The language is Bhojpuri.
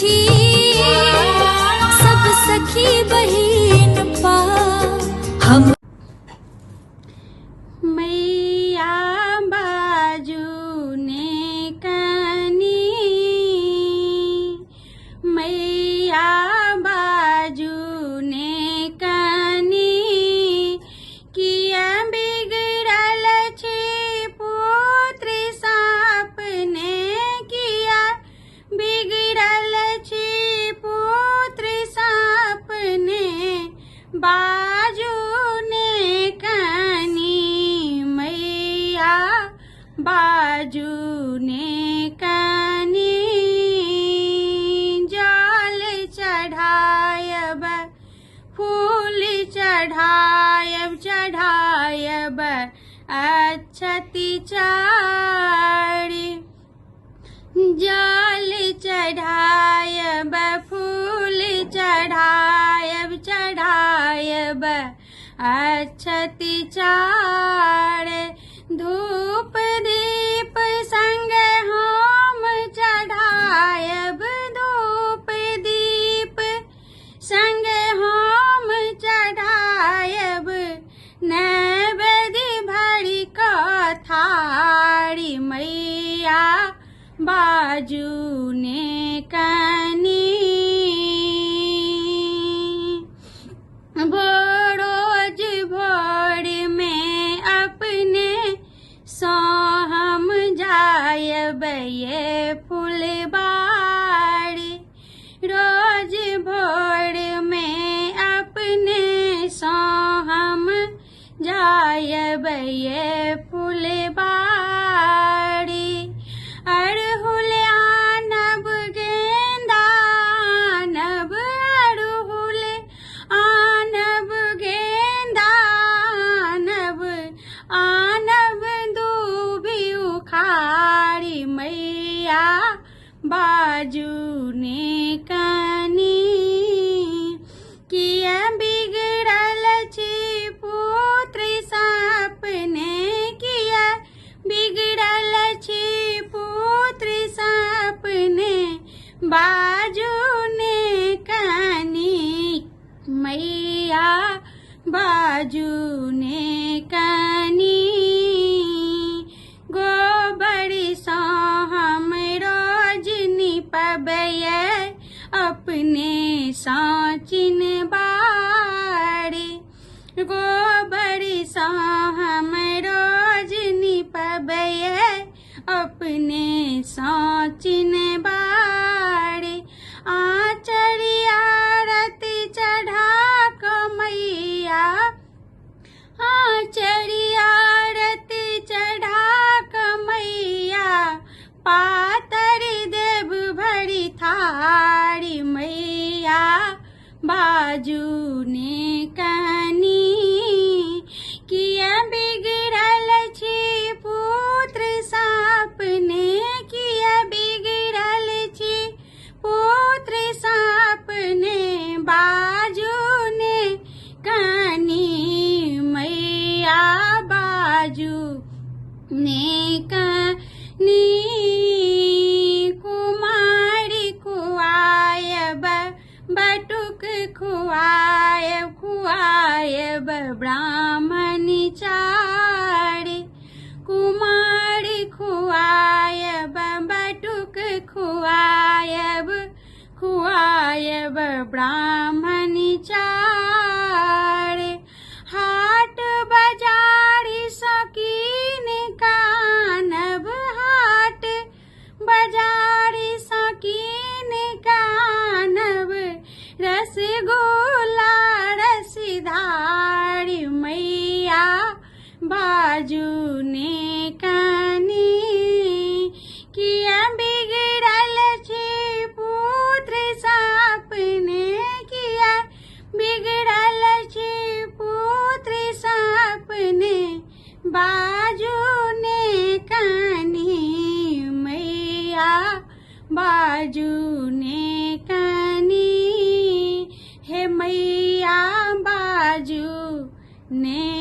छी सब सखी बहिन पा हम मैया बाजू ने कनी मैया बाजू ने कनी किया बिगड़ल छे पुत्र सापने किया बिगड़ल छे पुत्र सापने बाजू ने कनी मैया बाजू ने कनी जल चढ़ायब फूल चढ़ायब चढ़ायब अक्षति चारि जल चढ़ायब फूल चढ़ायब चढ़ायब अक्षति चारि धूप दीप संग हम चढ़ायब धूप दीप संग हम चढ़ायब नैवेद्य भरि कथारी मैया बाजू ने कनी रोज भोर में अपने सो हम जायब ये फुलबाड़ी रोज भोर में अपने सो हम जायब ये फुलबाड़ी अड़हुल आनब गेंदा आनब अड़हुल आनब गेंदा आनब आनब दूबी उखाड़ी मैया बाजू ने कनी किया बिगड़ल छे पुत्र सापने किया बिगड़ल छे पुत्र सापने बाजू ने कनी मैया बाजू ने कनी गोबर सो हम रोज निपबय अपने साचिन बाड़ी गोबर सो हम रोज निपबय अपने साचिन बाड़ी आचरिया रति चढ़ा मैया आचरिया रति चढ़ा मैया पातर देव भरी थारी मैया बाजू ने कनी किया बिगड़ल छे पुत्र सापने किया बिगड़ल छे पुत्र सापने बाजू ने कनी मैया बाजू ने कनी कुमारी खुआयब बटुक खुआयब खुआयब ब्राह्मण चारि कुमारी खुआयब बटुक खुआयब खुआयब ब्राह्मण चारि हाट बाजारी सकीन कानब हाट बाजारी सकीन कानब रसगुल्ला रसधारी मैया बाजू ने कनी किया बिगड़ल छे पुत्र सापने किया बिगड़ल छे पुत्र सापने बाजू ने कनी मैया बाजू ने कनी हे मैया बाजू ने